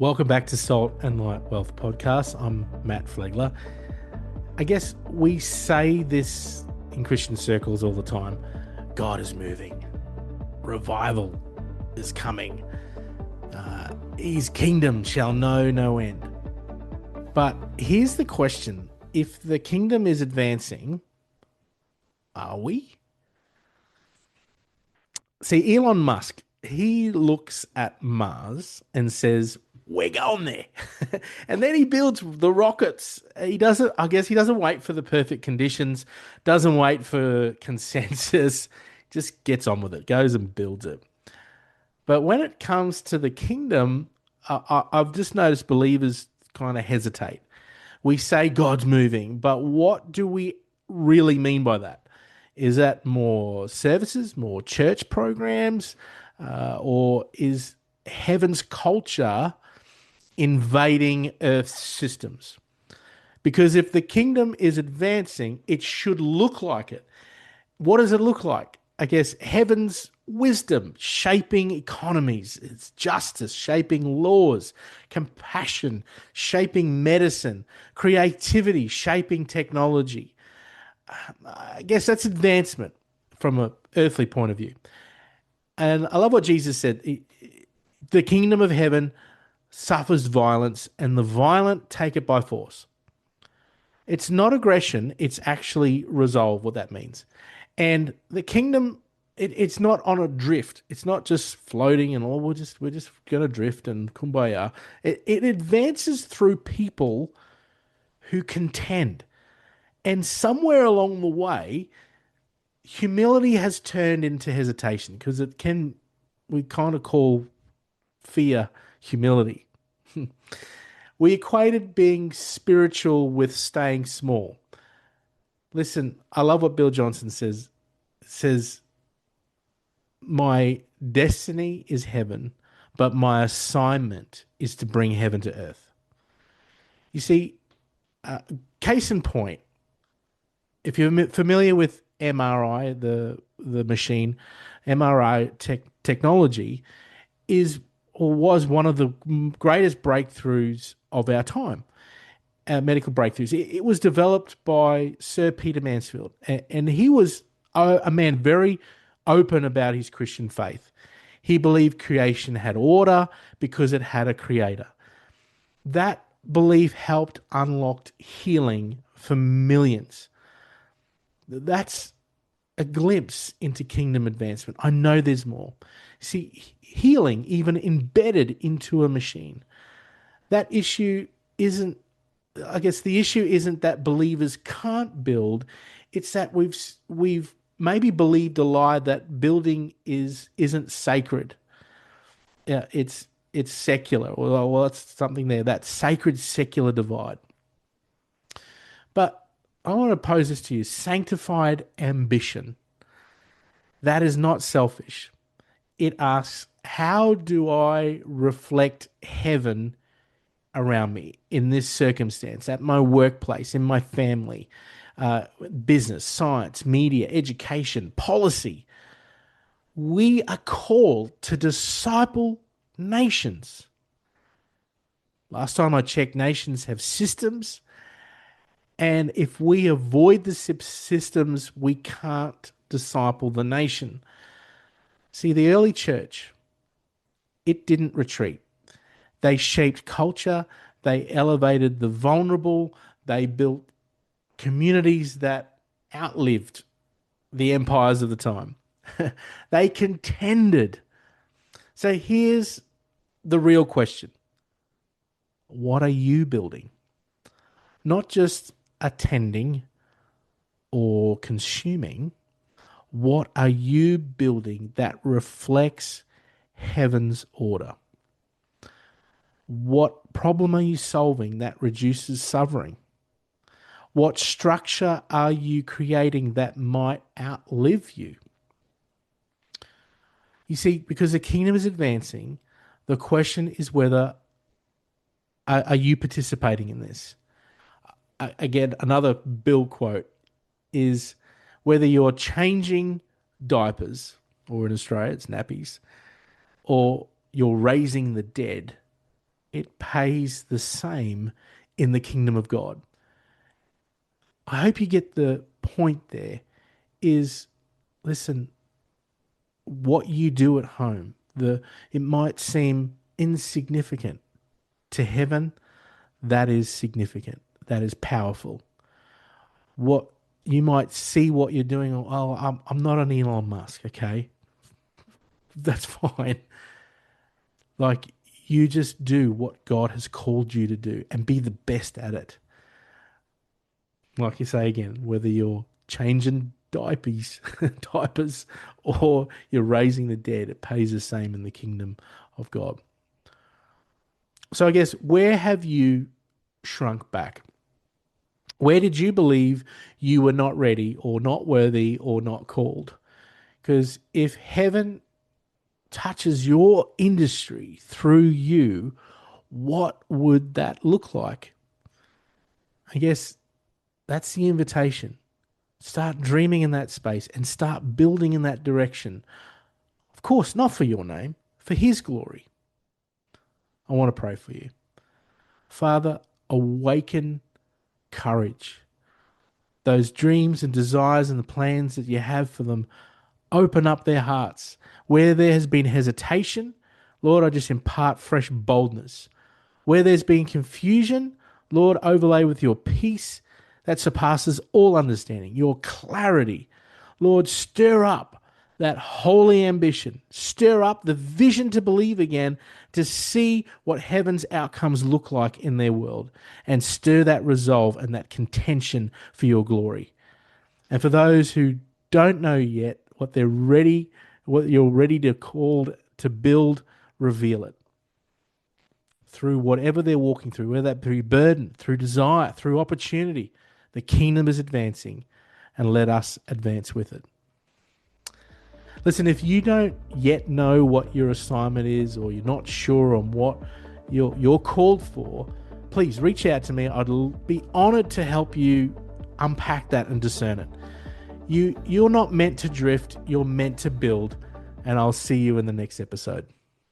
Welcome back to Salt and Light Wealth Podcast. I'm Matt Flegler. I guess we say this in Christian circles all the time. God is moving. Revival is coming. His kingdom shall know no end. But here's the question. If the kingdom is advancing, are we? See, Elon Musk, he looks at Mars and says, we're going there. And then he builds the rockets. I guess he doesn't wait for the perfect conditions, doesn't wait for consensus, just gets on with it, goes and builds it. But when it comes to the kingdom, I've just noticed believers kind of hesitate. We say God's moving, but what do we really mean by that? Is that more services, more church programs, or is heaven's culture invading Earth's systems? Because if the kingdom is advancing, it should look like it. What does it look like? I guess heaven's wisdom shaping economies, it's justice shaping laws, compassion shaping medicine, creativity shaping technology. I guess that's advancement from an earthly point of view. And I love what Jesus said. The kingdom of heaven suffers violence, and the violent take it by force. It's not aggression, it's actually resolve, what that means. And the kingdom, it's not on a drift. It's not just floating and we're just gonna drift and kumbaya. It advances through people who contend. And somewhere along the way, humility has turned into hesitation because we kind of call fear humility. We equated being spiritual with staying small. Listen, I love what Bill Johnson says. It says, my destiny is heaven, but my assignment is to bring heaven to earth. You see, case in point, if you're familiar with MRI, the machine, technology is or was one of the greatest breakthroughs of our time, medical breakthroughs. It was developed by Sir Peter Mansfield, and he was a man very open about his Christian faith. He believed creation had order because it had a creator. That belief helped unlock healing for millions. That's a glimpse into kingdom advancement. I know there's more. See, healing even embedded into a machine. That issue isn't, I guess the issue isn't that believers can't build, it's that we've maybe believed a lie that building isn't sacred. Yeah, it's secular. Well, it's something there, that sacred secular divide. But I want to pose this to you. Sanctified ambition. That is not selfish. It asks, how do I reflect heaven around me in this circumstance, at my workplace, in my family, business, science, media, education, policy? We are called to disciple nations. Last time I checked, nations have systems. And if we avoid the systems, we can't disciple the nation. See, the early church, it didn't retreat. They shaped culture, they elevated the vulnerable, they built communities that outlived the empires of the time. They contended. So here's the real question. What are you building? Not just attending or consuming. What are you building that reflects heaven's order? What problem are you solving that reduces suffering? What structure are you creating that might outlive you? You see, because the kingdom is advancing, the question is whether are you participating in this? Again, another Bill quote is whether you're changing diapers, or in Australia it's nappies, or you're raising the dead, it pays the same in the kingdom of God. I hope you get the point there is, listen, what you do at home, it might seem insignificant. To heaven, that is significant. That is powerful. What you might see what you're doing, oh, I'm not an Elon Musk, okay? That's fine. Like, you just do what God has called you to do and be the best at it. Like you say again, whether you're changing diapers, or you're raising the dead, it pays the same in the kingdom of God. So I guess, where have you shrunk back? Where did you believe you were not ready or not worthy or not called? Because if heaven touches your industry through you, what would that look like? I guess that's the invitation. Start dreaming in that space and start building in that direction. Of course, not for your name, for His glory. I want to pray for you. Father, awaken courage. Those dreams and desires and the plans that you have for them, open up their hearts. Where there has been hesitation, Lord, I just impart fresh boldness. Where there's been confusion, Lord, overlay with your peace that surpasses all understanding, your clarity. Lord, stir up that holy ambition. Stir up the vision to believe again, to see what heaven's outcomes look like in their world, and stir that resolve and that contention for your glory. And for those who don't know yet what you're ready to call to build, reveal it through whatever they're walking through, whether that be burden, through desire, through opportunity. The kingdom is advancing, and let us advance with it. Listen, if you don't yet know what your assignment is, or you're not sure on what you're called for, please reach out to me. I'd be honored to help you unpack that and discern it. You're not meant to drift, you're meant to build, and I'll see you in the next episode.